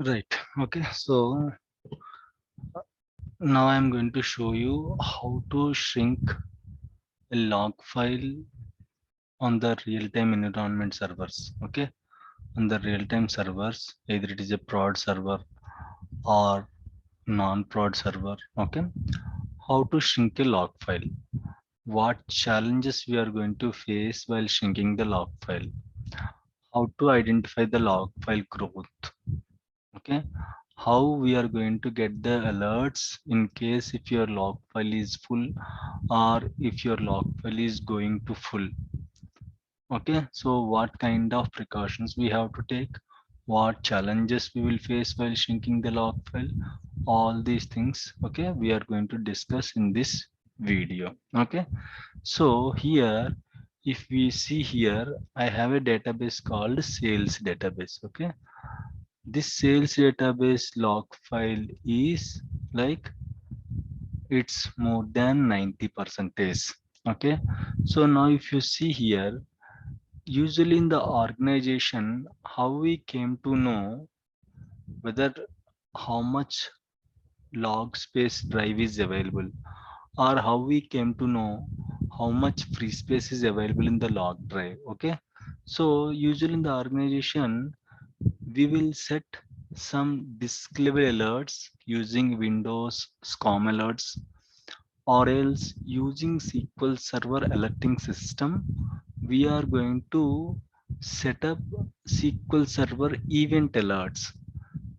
Right. Okay. So now I'm going to show you how to shrink a log file on the real-time environment servers. Okay. On the real-time servers, either it is a prod server or non-prod server. Okay. How to shrink a log file. What challenges we are going to face while shrinking the log file. How to identify the log file growth. Okay, how we are going to get the alerts in case if your log file is full or if your log file is going to full. Okay, so what kind of precautions we have to take, what challenges we will face while shrinking the log file, all these things, okay, we are going to discuss in this video. Okay, so here if we see here, I have a database called sales database. Okay, this sales database log file is like it's more than 90 percentage. Okay, so now if you see here, usually in the organization, how we came to know whether how much log space drive is available, or how we came to know how much free space is available in the log drive. Okay, so usually in the organization we will set some disk level alerts using Windows SCOM alerts, or else using SQL Server alerting system. We are going to set up SQL Server event alerts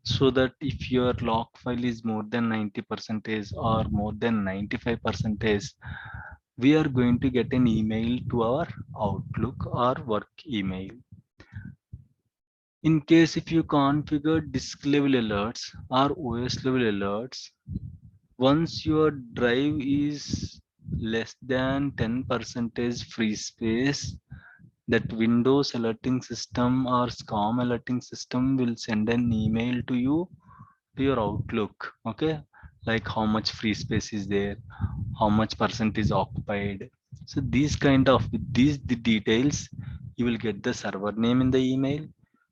so that if your log file is more than 90 percentage or more than 95 percentage, we are going to get an email to our Outlook or work email. In case if you configure disk level alerts or OS level alerts, once your drive is less than 10 percentage free space, that Windows alerting system or SCOM alerting system will send an email to you to your Outlook. Okay, like how much free space is there, how much percent is occupied. So these kind of with these the details, you will get the server name in the email,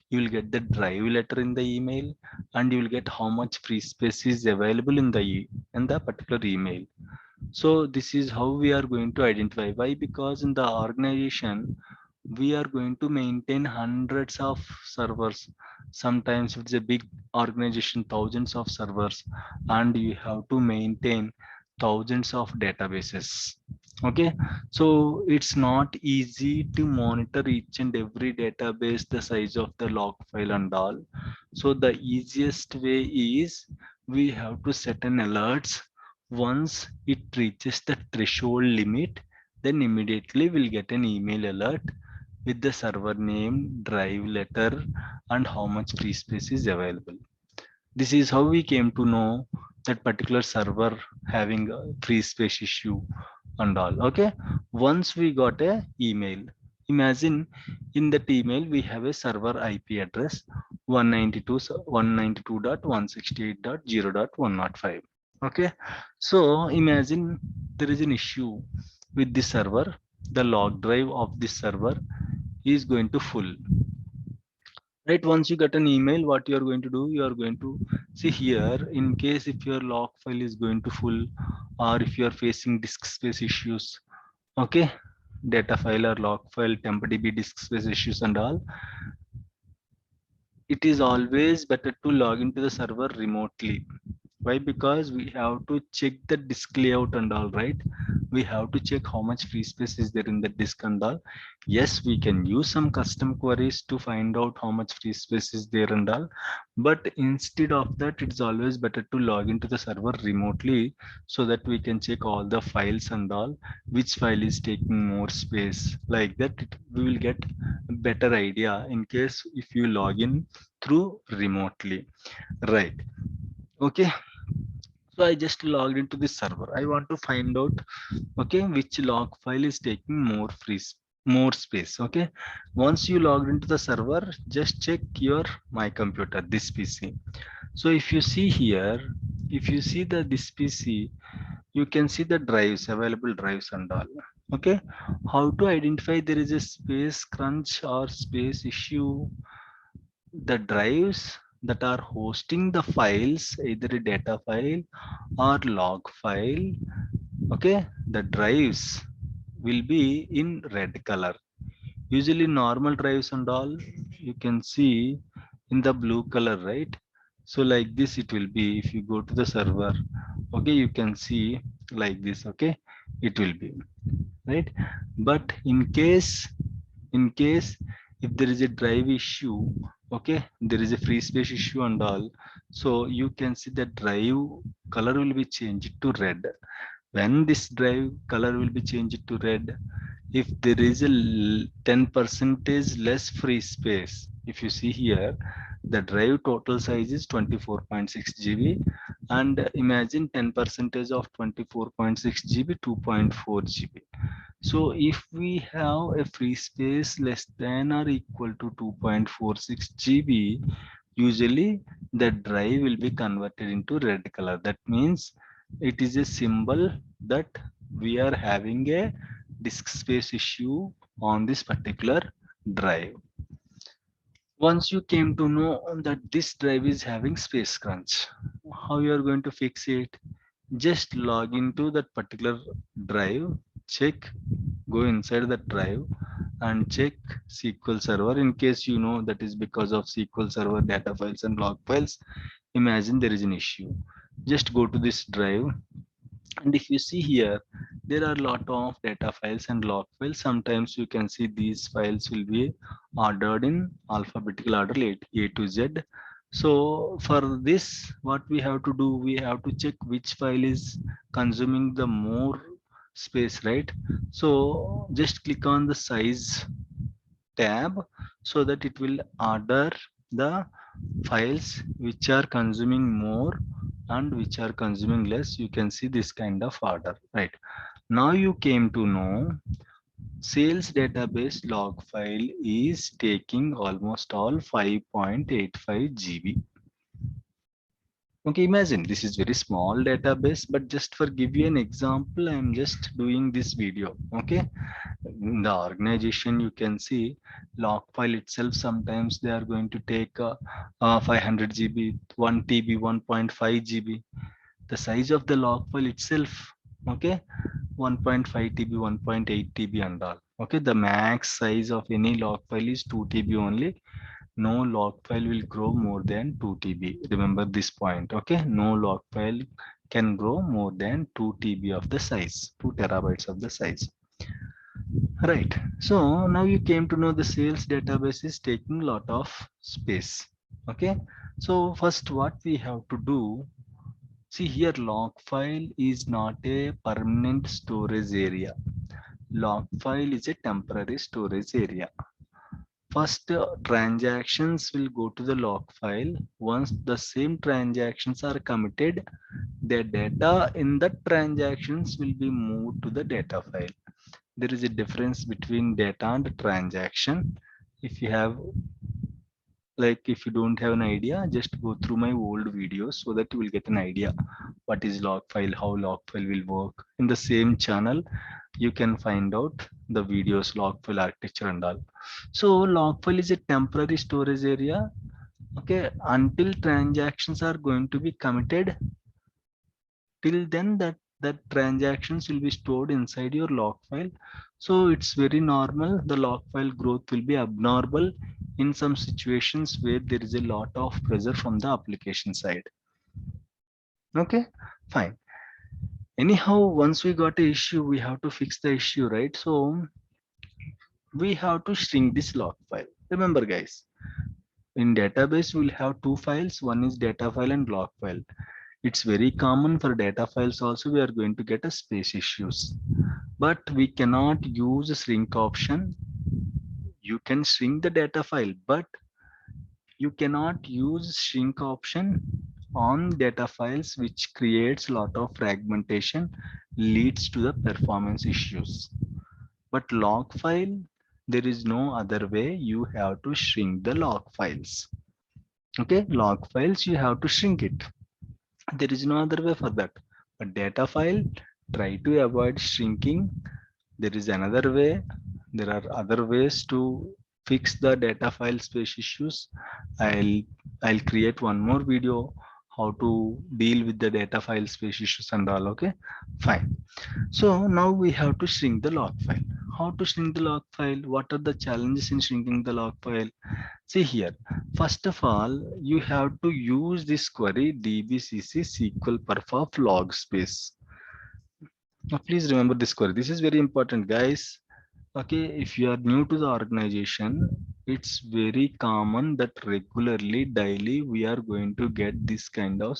you will get the drive letter in the email, and you will get how much free space is available in the in the particular email. So this is how we are going to identify. Why? Because in the organization we are going to maintain hundreds of servers. Sometimes it's a big organization, thousands of servers, and you have to maintain thousands of databases. Okay, so it's not easy to monitor each and every database, the size of the log file and all. So the easiest way is we have to set an alerts. Once it reaches the threshold limit, then immediately we'll get an email alert with the server name, drive letter, and how much free space is available. This is how we came to know that particular server having a free space issue and all. Okay, once we got a email, imagine in that email we have a server IP address 192.168.0.105. Okay, so imagine there is an issue with this server. The log drive of this server is going to full. Right, once you get an email, what you are going to do, you are going to see here, in case if your log file is going to full, or if you are facing disk space issues. Okay, data file or log file temp db disk space issues and all, it is always better to log into the server remotely. Why? Because we have to check the disk layout and all, right? We have to check how much free space is there in the disk and all. Yes, we can use some custom queries to find out how much free space is there and all. But instead of that, it's always better to log into the server remotely so that we can check all the files and all, which file is taking more space. Like that, we will get a better idea in case if you log in through remotely. Right. Okay, so I just logged into this server. I want to find out, okay, which log file is taking more space. Okay, once you logged into the server, just check your my computer, this PC. So if you see here, if you see the this PC, you can see the drives, available drives and all. Okay, how to identify there is a space crunch or space issue? The drives, that are hosting the files, either a data file or log file, okay, the drives will be in red color. Usually normal drives and all you can see in the blue color, right? So like this it will be if you go to the server, okay, you can see like this, okay, it will be right. But in case if there is a drive issue, okay, there is a free space issue and all, so you can see the drive color will be changed to red. When this drive color will be changed to red, if there is a 10 percentage less free space, if you see here, the drive total size is 24.6 GB, and imagine 10 percentage of 24.6 GB, 2.4 GB. So if we have a free space less than or equal to 2.46 GB, usually the drive will be converted into red color. That means it is a symbol that we are having a disk space issue on this particular drive. Once you came to know that this drive is having space crunch, how you are going to fix it? Just log into that particular drive, check, go inside that drive and check SQL Server. In case you know that is because of SQL Server data files and log files, imagine there is an issue. Just go to this drive, and if you see here, there are a lot of data files and log files. Sometimes you can see these files will be ordered in alphabetical order, A to Z. So for this, what we have to do, we have to check which file is consuming the more space, right? So just click on the size tab so that it will order the files which are consuming more and which are consuming less. You can see this kind of order, right? Now you came to know sales database log file is taking almost all 5.85 GB. Okay, imagine this is very small database, but just for give you an example, I am just doing this video. Okay, in the organization you can see log file itself, sometimes they are going to take 500 GB, 1 TB, 1.5 GB. The size of the log file itself, okay, 1.5 TB, 1.8 TB and all. Okay, the max size of any log file is 2 TB only. No log file will grow more than 2 TB. Remember this point. Okay, no log file can grow more than 2 TB of the size, 2 terabytes of the size. Right. So now you came to know the sales database is taking a lot of space. Okay. So first what we have to do, see here log file is not a permanent storage area. Log file is a temporary storage area. First, transactions will go to the log file. Once the same transactions are committed, the data in the transactions will be moved to the data file. There is a difference between data and transaction. If you have, like, if you don't have an idea, just go through my old videos so that you will get an idea what is log file, how log file will work. In the same channel, you can find out the videos, log file architecture and all. So log file is a temporary storage area. Okay, until transactions are going to be committed, till then that transactions will be stored inside your log file. So it's very normal, the log file growth will be abnormal in some situations where there is a lot of pressure from the application side. Okay, fine. Anyhow, once we got a issue, we have to fix the issue, right? So we have to shrink this log file. Remember guys, in database we'll have two files, one is data file and log file. It's very common for data files also, we are going to get a space issues, but we cannot use a shrink option. You can shrink the data file, but you cannot use shrink option on data files, which creates a lot of fragmentation, leads to the performance issues. But log file, there is no other way, you have to shrink the log files. Okay, log files you have to shrink it. There is no other way for that. But data file, try to avoid shrinking. There is another way. There are other ways to fix the data file space issues. I'll I'll create one more video how to deal with the data file space issues and all. Okay, fine. So now we have to shrink the log file. How to shrink the log file? What are the challenges in shrinking the log file? See here, first of all, you have to use this query dbcc sqlperf of logspace. Now, please remember this query. This is very important, guys. Okay, if you are new to the organization, it's very common that regularly, daily, we are going to get this kind of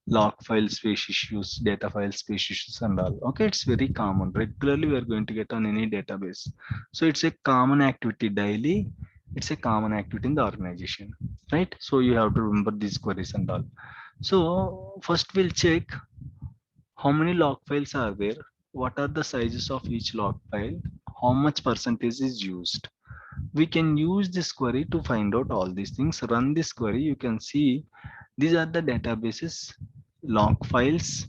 log file space issues, data file space issues and all. Okay, it's very common. Regularly, we are going to get on any database. So it's a common activity daily. It's a common activity in the organization, right? So you have to remember these queries and all. So first we'll check how many log files are there, what are the sizes of each log file, how much percentage is used. We can use this query to find out all these things. Run this query, you can see these are the databases, log files,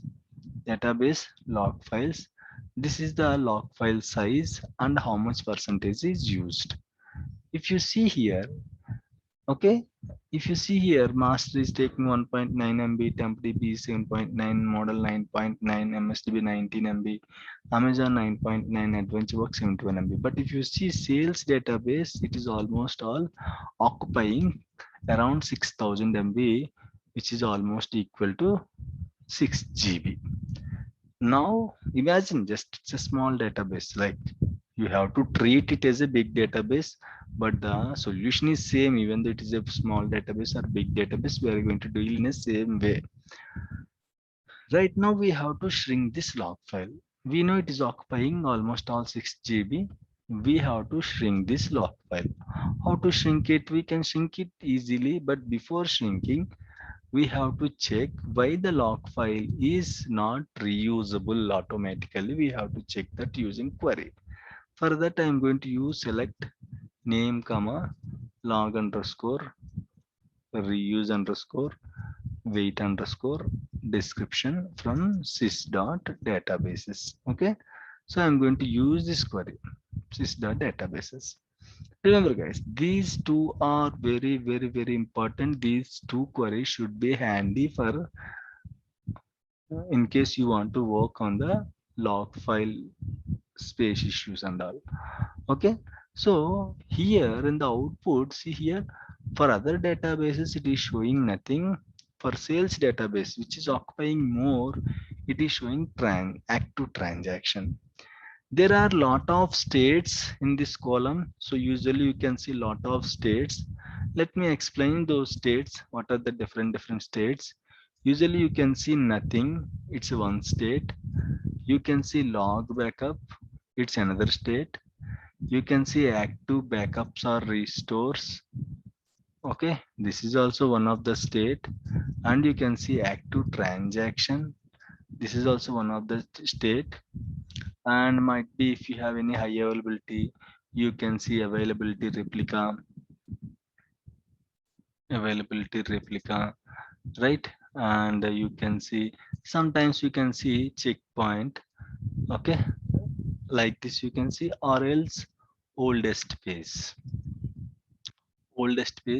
database log files. This is the log file size and how much percentage is used. If you see here, okay, if you see here, master is taking 1.9 MB, temp DB 7.9, model 9.9, MSDB 19 MB, Amazon 9.9, adventure work 71 MB. But if you see sales database, it is almost all occupying around 6000 MB, which is almost equal to 6 GB. Now imagine just it's a small database, like you have to treat it as a big database, but the solution is same even though it is a small database or big database, we are going to deal in a same way. Right now we have to shrink this log file. We know it is occupying almost all 6 GB. We have to shrink this log file. How to shrink it? We can shrink it easily, but before shrinking, we have to check why the log file is not reusable automatically. We have to check that using query. For that, I'm going to use select name comma log underscore reuse underscore wait underscore description from sys.databases. Okay, so I'm going to use this query sys.databases. Remember, guys, these two are very important. These two queries should be handy for in case you want to work on the log file space issues and all. Okay, so here in the output, see here, for other databases it is showing nothing. For sales database, which is occupying more, it is showing active transaction. There are lot of states in this column, so usually you can see lot of states. Let me explain those states. What are the different states? Usually you can see nothing, it's one state. You can see log backup, it's another state. You can see active backups or restores. Okay, this is also one of the state. And you can see active transaction, this is also one of the state. And might be if you have any high availability, you can see availability replica, right? And you can see sometimes you can see checkpoint. Okay, like this you can see, or else oldest phase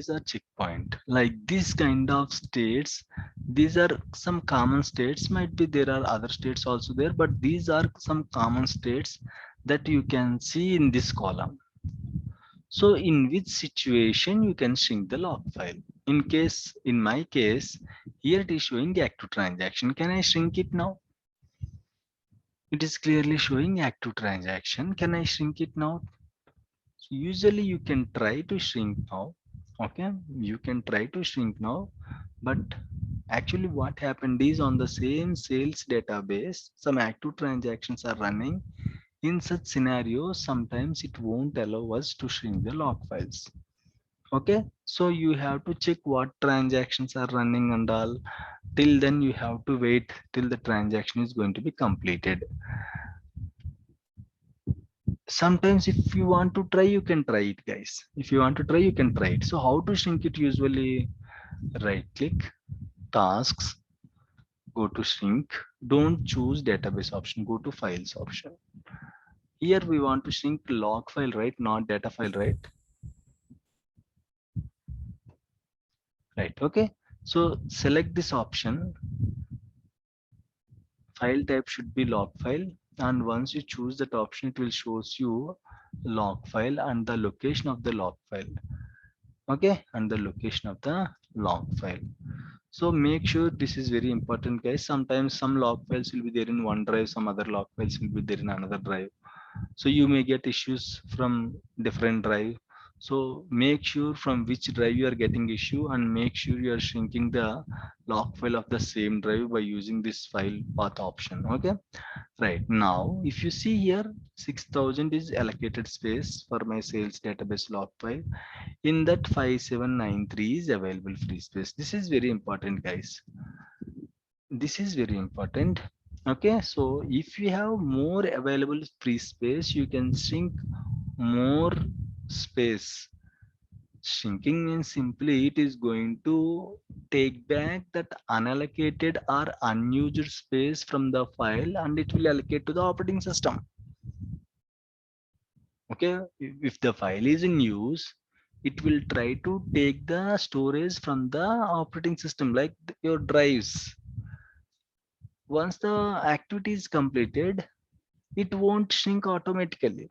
or checkpoint, like this kind of states. These are some common states. Might be there are other states also there, but these are some common states that you can see in this column. So in which situation you can shrink the log file? In my case, here it is showing active transaction. Can I shrink it now? It is clearly showing active transaction. Can I shrink it now? So usually you can try to shrink now. Okay, you can try to shrink now, but actually what happened is on the same sales database, some active transactions are running. In such scenarios, sometimes it won't allow us to shrink the log files. Okay, so you have to check what transactions are running and all. Till then you have to wait till the transaction is going to be completed. Sometimes if you want to try, you can try it, guys. If you want to try, you can try it. So how to shrink it? Usually right click, tasks, go to shrink. Don't choose database option, go to files option. Here we want to shrink log file, right? Not data file, right? right? Okay, so select this option. File type should be log file, and once you choose that option, it will shows you log file and the location of the log file. Okay, and the location of the log file. So make sure this is very important, guys. Sometimes some log files will be there in one drive, some other log files will be there in another drive. So you may get issues from different drive. So make sure from which drive you are getting issue, and make sure you are shrinking the log file of the same drive by using this file path option. Okay, right. Now if you see here, 6000 is allocated space for my sales database log file. In that 5793 is available free space. This is very important, guys. This is very important. Okay, so if you have more available free space, you can shrink more space. Shrinking means simply it is going to take back that unallocated or unused space from the file, and it will allocate to the operating system. Okay, if the file is in use, it will try to take the storage from the operating system, like your drives. Once the activity is completed, it won't shrink automatically.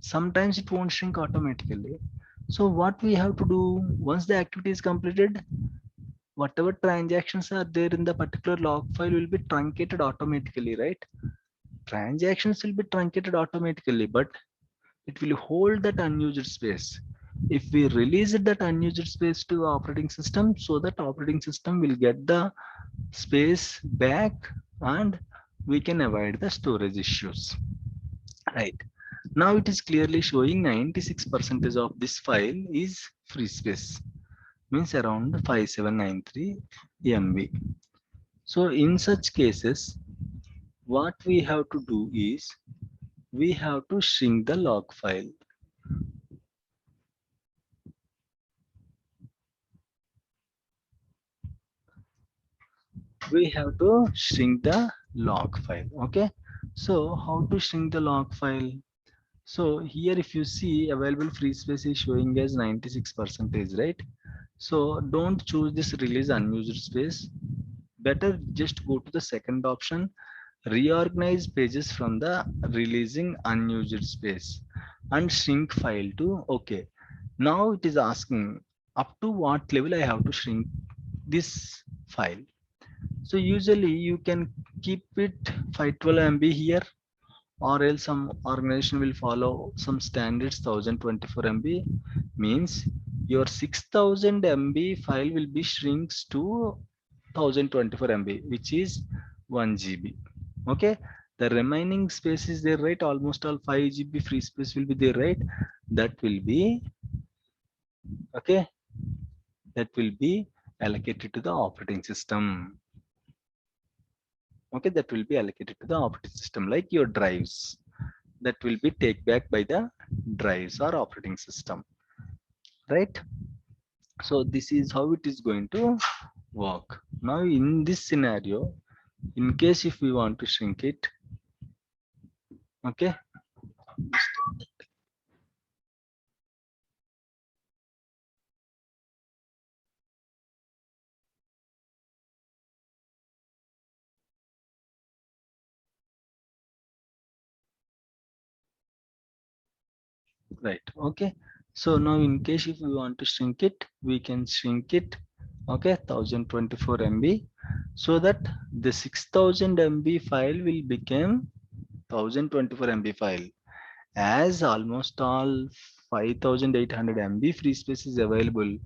Sometimes it won't shrink automatically. So what we have to do, once the activity is completed, whatever transactions are there in the particular log file will be truncated automatically, right? Transactions will be truncated automatically, but it will hold that unused space. If we release that unused space to the operating system, so that operating system will get the space back, and we can avoid the storage issues, right? Now it is clearly showing 96% of this file is free space, means around 5793 MB. So in such cases, what we have to do is we have to shrink the log file. We have to shrink the log file. Okay, so how to shrink the log file? So here if you see, available free space is showing as 96 percentage, right? So don't choose this release unused space. Better just go to the second option, reorganize pages from the releasing unused space, and shrink file to okay. Now it is asking up to what level I have to shrink this file. So usually you can keep it 512 MB here, or else some organization will follow some standards 1024 MB, means your 6000 MB file will be shrinks to 1024 MB, which is 1 GB. Okay, the remaining space is there, right? Almost all 5 GB free space will be there, right? That will be okay, that will be allocated to the operating system. Okay, that will be allocated to the operating system, like your drives, that will be take back by the drives or operating system, right? So this is how it is going to work. Now in this scenario, in case if we want to shrink it, okay, right? Okay, so now in case if we want to shrink it, we can shrink it, okay, 1024 MB, so that the 6000 MB file will become 1024 MB file. As almost all 5800 MB free space is available,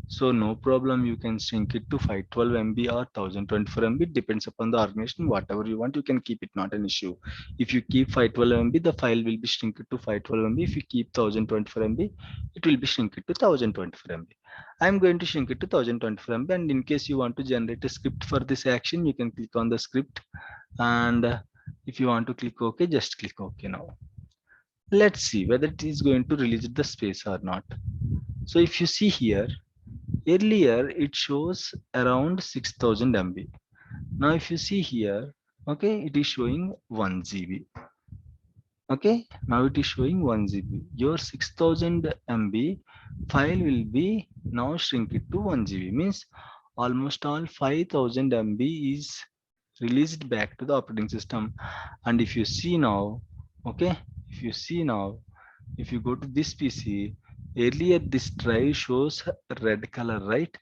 so no problem, you can shrink it to 512 MB or 1024 MB, depends upon the organization. Whatever you want, you can keep it, not an issue. If you keep 512 MB, the file will be shrinked to 512 MB. If you keep 1024 MB, it will be shrinked to 1024 MB. I'm going to shrink it to 1024 MB, and in case you want to generate a script for this action, you can click on the script, and if you want to click OK, just click OK now. Let's see whether it is going to release the space or not. So if you see here, earlier it shows around 6000 MB. Now if you see here, okay, it is showing 1 GB. Okay, now it is showing 1 GB. Your 6000 MB file will be now shrink it to 1 GB, means almost all 5000 MB is released back to the operating system. And if you see now, okay, if you see now, if you go to this PC, earlier this drive shows red color, right?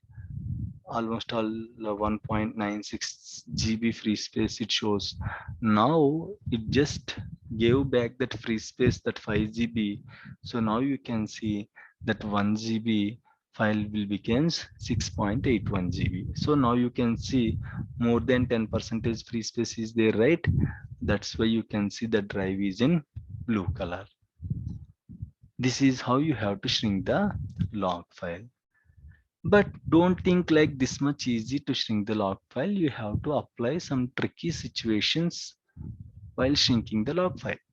Almost all 1.96 GB free space it shows. Now it just gave back that free space, that 5 GB. So now you can see that 1 GB file will becomes 6.81 GB. So now you can see more than 10% free space is there, right? That's why you can see the drive is in blue color. This is how you have to shrink the log file. But don't think like this much easy to shrink the log file. You have to apply some tricky situations while shrinking the log file.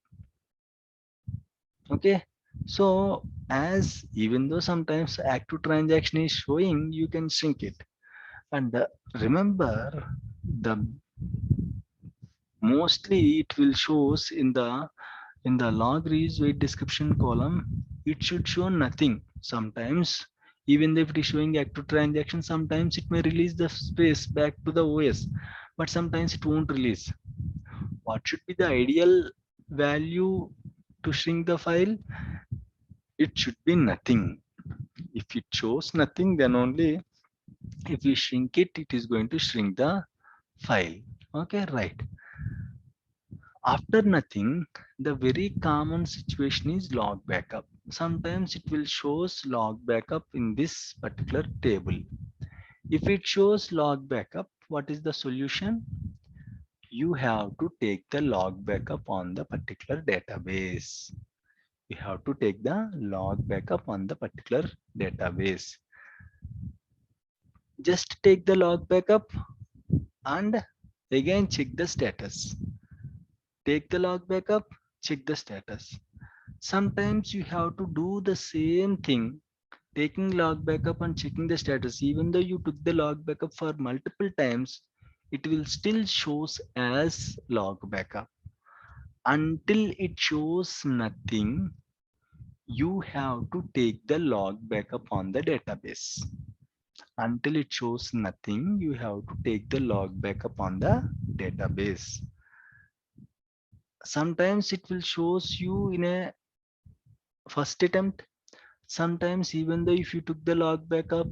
Okay. So as even though sometimes active transaction is showing, you can shrink it. And remember, the mostly it will shows in the log reads wait description column. It should show nothing. Sometimes even if it is showing active transaction, sometimes it may release the space back to the OS, but sometimes it won't release. What should be the ideal value to shrink the file? It should be nothing. If it shows nothing, then only if we shrink it, it is going to shrink the file. Okay, right. After nothing, the very common situation is log backup. Sometimes it will shows log backup in this particular table. If it shows log backup, what is the solution? You have to take the log backup on the particular database. You have to take the log backup on the particular database. Just take the log backup and again check the status. Take the log backup, check the status. Sometimes you have to do the same thing, taking log backup and checking the status. Even though you took the log backup for multiple times, it will still shows as log backup. Until it shows nothing, you have to take the log backup on the database. Until it shows nothing, you have to take the log backup on the database. Sometimes it will shows you in a first attempt. Sometimes even though if you took the log backup,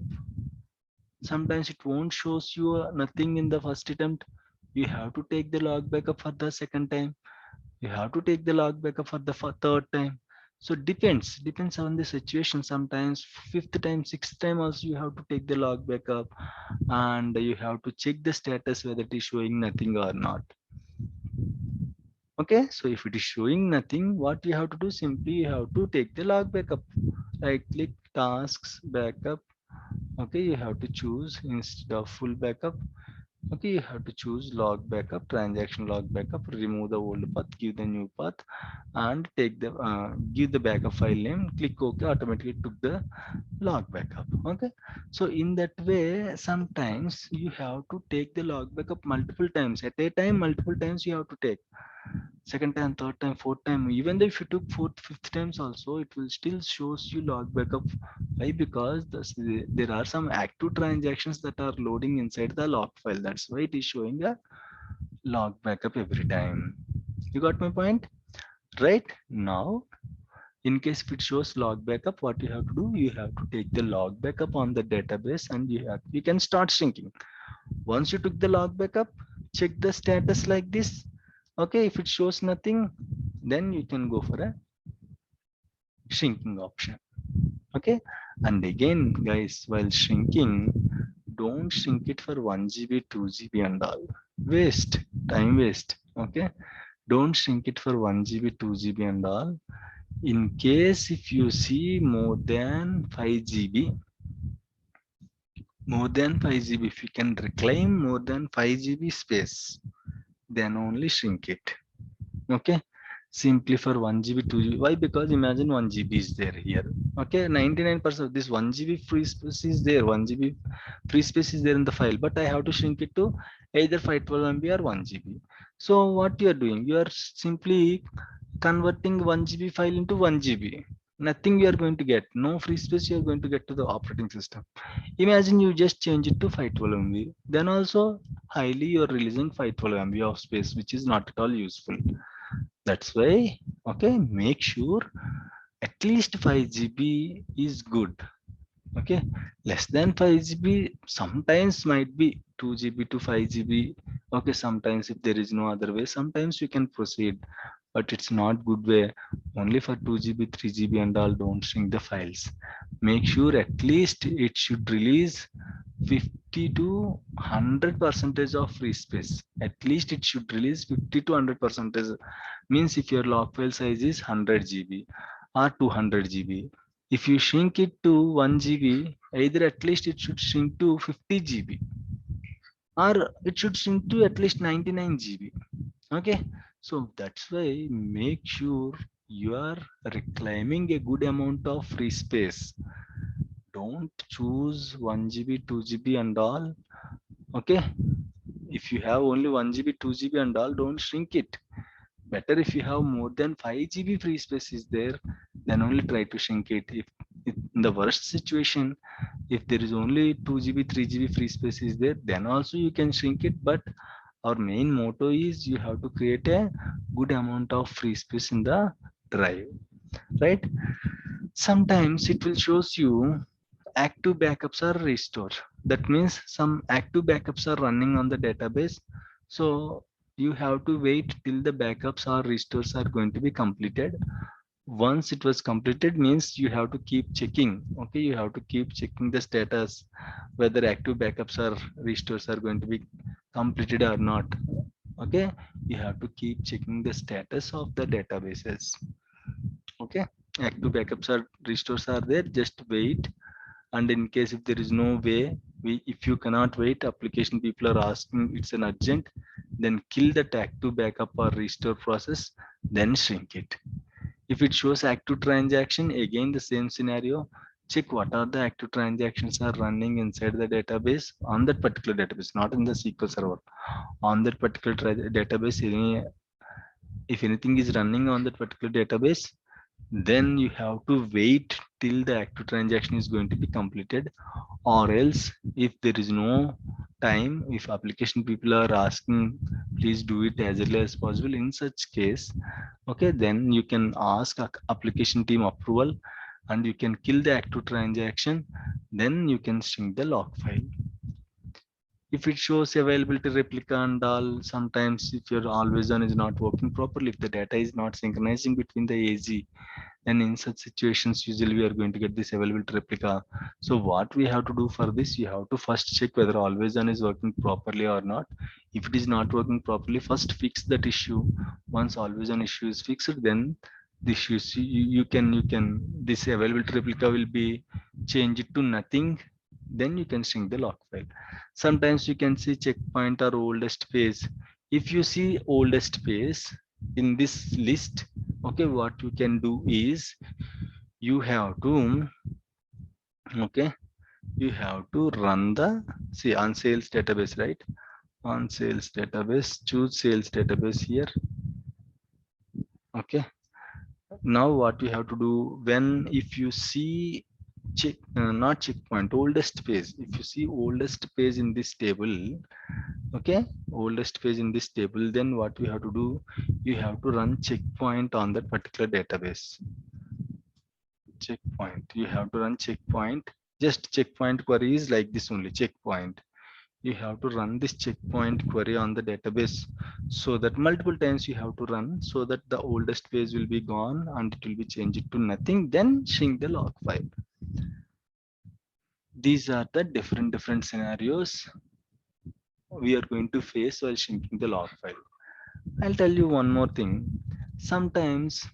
sometimes it won't shows you nothing in the first attempt. You have to take the log backup for the second time. You have to take the log backup for the third time. So depends on the situation. Sometimes fifth time, sixth time also you have to take the log backup, and you have to check the status whether it is showing nothing or not. Okay, so if it is showing nothing, what you have to do, simply you have to take the log backup. Right click, tasks, backup. Okay, you have to choose instead of full backup. Okay, you have to choose log backup, transaction log backup, remove the old path, give the new path, and take the give the backup file name, click OK, automatically took the log backup. Okay, so in that way, sometimes you have to take the log backup multiple times at a time. Multiple times you have to take, second time, third time, fourth time. Even though if you took fourth, fifth times also, it will still shows you log backup. Why? Because there are some active transactions that are loading inside the log file. That's why it is showing a log backup every time. You got my point? Right now, in case if it shows log backup, what you have to do, you have to take the log backup on the database, and you can start shrinking. Once you took the log backup, check the status like this. Okay, if it shows nothing, then you can go for a shrinking option. Okay, and again guys, while shrinking, don't shrink it for 1 GB, 2 GB and all. Waste, time waste. Okay, don't shrink it for 1 GB, 2 GB and all. In case if you see more than 5 GB, if you can reclaim more than 5 GB space, then only shrink it. Okay, simply for 1 GB, 2 GB. Why? Because imagine 1 GB is there here. Okay, 99% of this 1 GB free space is there. 1 GB free space is there in the file, but I have to shrink it to either 512 MB or 1 GB. So what you are doing? You are simply converting 1 GB file into 1 GB. Nothing you are going to get. No free space you are going to get to the operating system. Imagine you just change it to 512 MB. Then also highly you are releasing 512 MB of space, which is not at all useful. That's why, okay, make sure at least 5 GB is good. Okay, less than 5 GB sometimes might be 2 GB to 5 GB. Okay, sometimes if there is no other way, sometimes you can proceed, but it's not good way. Only for 2 GB 3 GB and all, don't shrink the files. Make sure at least it should release 50 to 100 percentage of free space. At least it should release 50 to 100 percentage. Means if your log file size is 100 GB or 200 GB, if you shrink it to 1 GB, either at least it should shrink to 50 GB or it should shrink to at least 99 GB. Okay, so that's why make sure you are reclaiming a good amount of free space. Don't choose 1 GB, 2 GB and all. Okay, if you have only 1 GB, 2 GB and all, don't shrink it. Better if you have more than 5 GB free space is there, then only try to shrink it. If in the worst situation, if there is only 2 GB, 3 GB free space is there, then also you can shrink it. But our main motto is you have to create a good amount of free space in the drive, right? Sometimes it will shows you active backups are restored. That means some active backups are running on the database. So you have to wait till the backups or restores are going to be completed. Once it was completed means you have to keep checking. Okay, you have to keep checking the status whether active backups or restores are going to be completed or not. Okay, you have to keep checking the status of the databases. Okay, active backups or restores are there, just wait. And in case if there is no way, if you cannot wait, application people are asking it's an urgent, then kill that active backup or restore process, then shrink it. If it shows active transaction, again the same scenario, check what are the active transactions are running inside the database on that particular database, not in the SQL server. On that particular database, if anything is running on that particular database, then you have to wait till the active transaction is going to be completed. Or else if there is no time, if application people are asking please do it as early as possible, in such case, okay, then you can ask application team approval and you can kill the active transaction, then you can shrink the log file. If it shows availability replica and all, sometimes if your always on is not working properly, if the data is not synchronizing between the AZ, then in such situations usually we are going to get this availability replica. So what we have to do for this, you have to first check whether always on is working properly or not. If it is not working properly, first fix that issue. Once always on issue is fixed, then the issues you can this availability replica will be changed to nothing, then you can shrink the log file. Sometimes you can see checkpoint or oldest page. If you see oldest page in this list, okay, what you can do is you have to, okay, you have to run the, see, on sales database, right? On sales database, choose sales database here. Okay, now what you have to do, when if you see check not checkpoint, oldest page, if you see oldest page in this table, okay, oldest page in this table, then what we have to do, you have to run checkpoint on that particular database. Checkpoint, you have to run checkpoint. Just checkpoint query is like this only, checkpoint. You have to run this checkpoint query on the database, so that multiple times you have to run, so that the oldest page will be gone and it will be changed to nothing, then shrink the log file. These are the different scenarios we are going to face while shrinking the log file. I'll tell you one more thing. Sometimes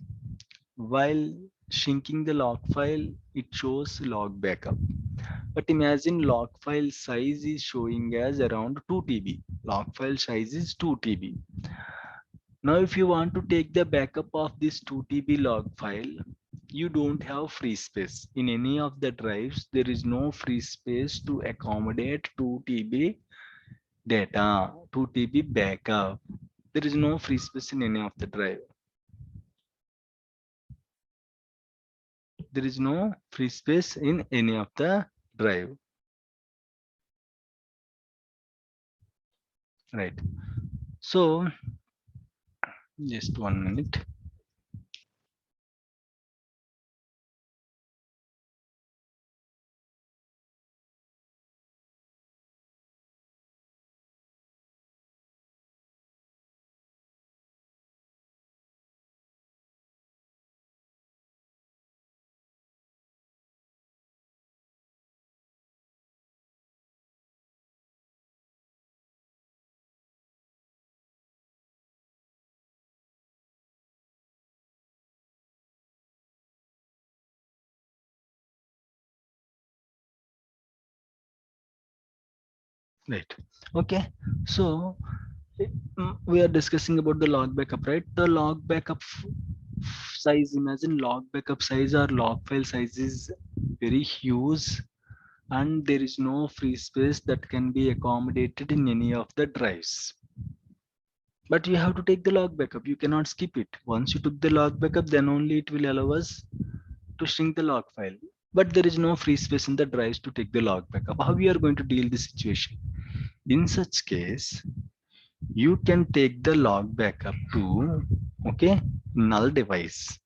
while shrinking the log file, it shows log backup. But imagine log file size is showing as around 2 TB. Log file size is 2 TB. Now, if you want to take the backup of this 2 TB log file, you don't have free space. In any of the drives, there is no free space to accommodate 2 TB data, 2 TB backup. There is no free space in any of the drive. there is no free space in any of the drive, right? So just 1 minute. Right. Okay. So we are discussing about the log backup, right? The log backup size, imagine log backup size or log file size is very huge, and there is no free space that can be accommodated in any of the drives. But you have to take the log backup. You cannot skip it. Once you took the log backup, then only it will allow us to shrink the log file. But there is no free space in the drives to take the log backup. How we are going to deal this situation? In such case, you can take the log backup to, okay, null device.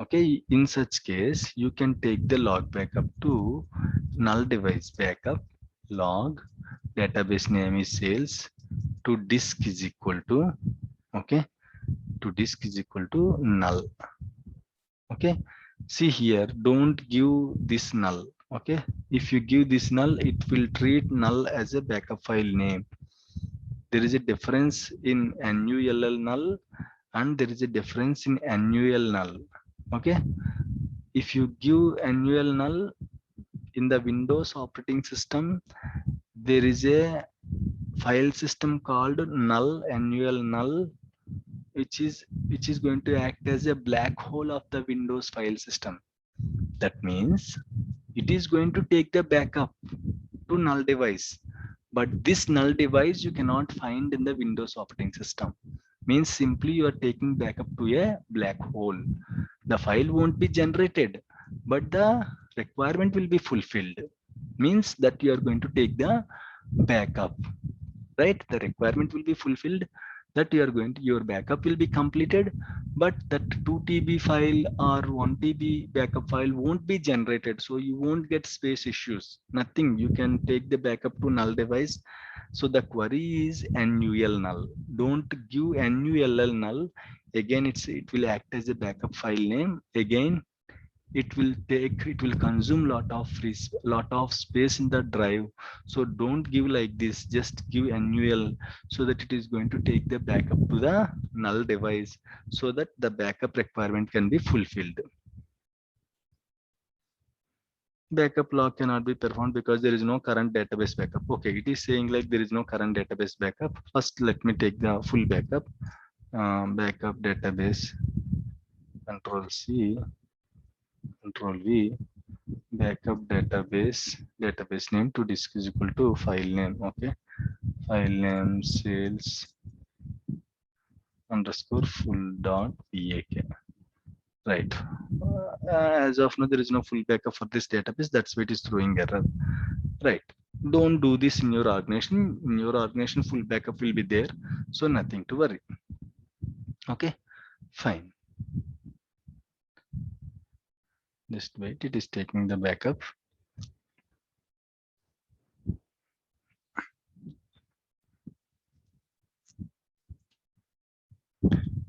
Okay, in such case, you can take the log backup to null device backup log database name is sales to disk is equal to, okay, to disk is equal to null. Okay, see here, don't give this null. Okay, if you give this null, it will treat null as a backup file name. There is a difference in null null and there is a difference in annual null. Okay, if you give annual null in the Windows operating system, there is a file system called null annual null, which is going to act as a black hole of the Windows file system. That means it is going to take the backup to null device, but this null device you cannot find in the Windows operating system. Means simply you are taking backup to a black hole. The file won't be generated, but the requirement will be fulfilled. Means that you are going to take the backup, right? The requirement will be fulfilled, that you are going to, your backup will be completed, but that 2 TB file or 1 TB backup file won't be generated, so you won't get space issues, nothing. You can take the backup to null device. So the query is null null. Don't give null null. Again, it will act as a backup file name. Again, it will consume lot of space in the drive. So don't give like this, just give null, so that it is going to take the backup to the null device, so that the backup requirement can be fulfilled. Backup log cannot be performed because there is no current database backup. Okay, it is saying like there is no current database backup. First let me take the full backup. Backup database, control C, control V, backup database name to disk is equal to file name. Okay, file name sales underscore full dot pak. Right. As of now, there is no full backup for this database. That's why it is throwing error. Right. Don't do this in your organization. In your organization, full backup will be there, so nothing to worry. Okay, fine. Just wait. It is taking the backup.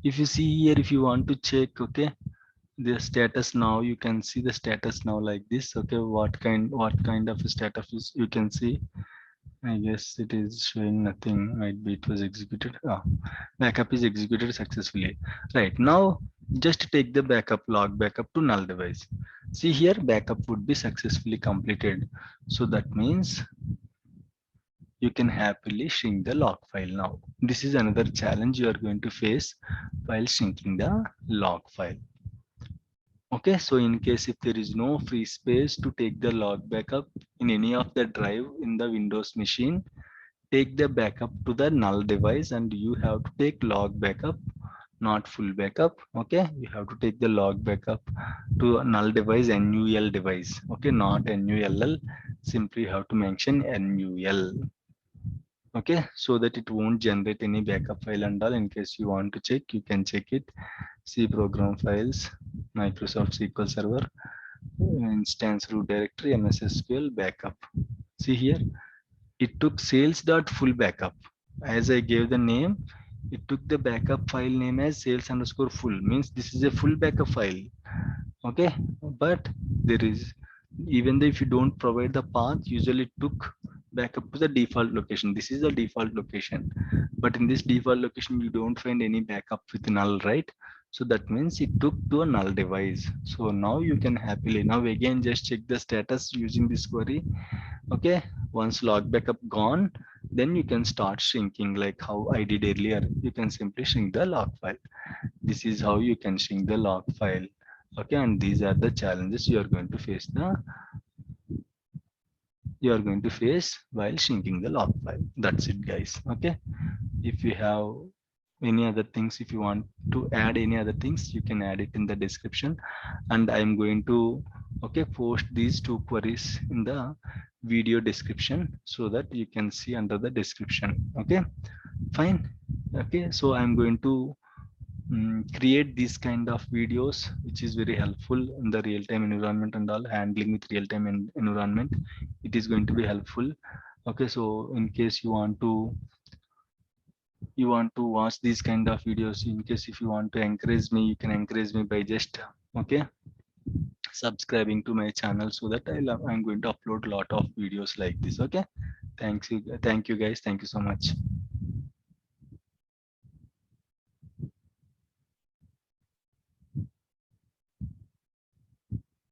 If you see here, if you want to check, okay, the status now, you can see the status now like this. Okay, what kind of status is you can see. I guess it is showing nothing. Might be it was executed. Backup is executed successfully. Right now, just take the backup log backup to null device. See here, backup would be successfully completed. So that means you can happily shrink the log file now. This is another challenge you are going to face while shrinking the log file. Okay, so in case if there is no free space to take the log backup in any of the drive in the Windows machine, take the backup to the null device and you have to take log backup not full backup. Okay, you have to take the log backup to a null device, NUL device. Okay, not NULL, simply you have to mention NUL. Okay, so that it won't generate any backup file and all. In case you want to check, you can check it. C program files, Microsoft SQL Server, instance root directory, MS SQL backup. See here, it took sales dot full backup. As I gave the name, it took the backup file name as sales underscore full, means this is a full backup file. Okay, but there is, even though if you don't provide the path, usually it took backup to the default location. This is the default location, but in this default location you don't find any backup with null, right? So that means it took to a null device. So now you can happily, now again just check the status using this query. Okay, once log backup gone, then you can start shrinking like how I did earlier. You can simply shrink the log file. This is how you can shrink the log file. Okay, and these are the challenges you are going to face, while shrinking the log file. That's it, guys. Okay, if you have any other things, if you want to add any other things, you can add it in the description, and I'm going to, okay, post these two queries in the video description so that you can see under the description. Okay, fine. Okay, so I'm going to create these kind of videos which is very helpful in the real-time environment and all. Handling with real-time environment, it is going to be helpful. Okay, so in case you want to watch these kind of videos, in case if you want to encourage me, you can encourage me by just, okay, subscribing to my channel, so that I'm going to upload a lot of videos like this. Okay, thank you guys, thank you so much.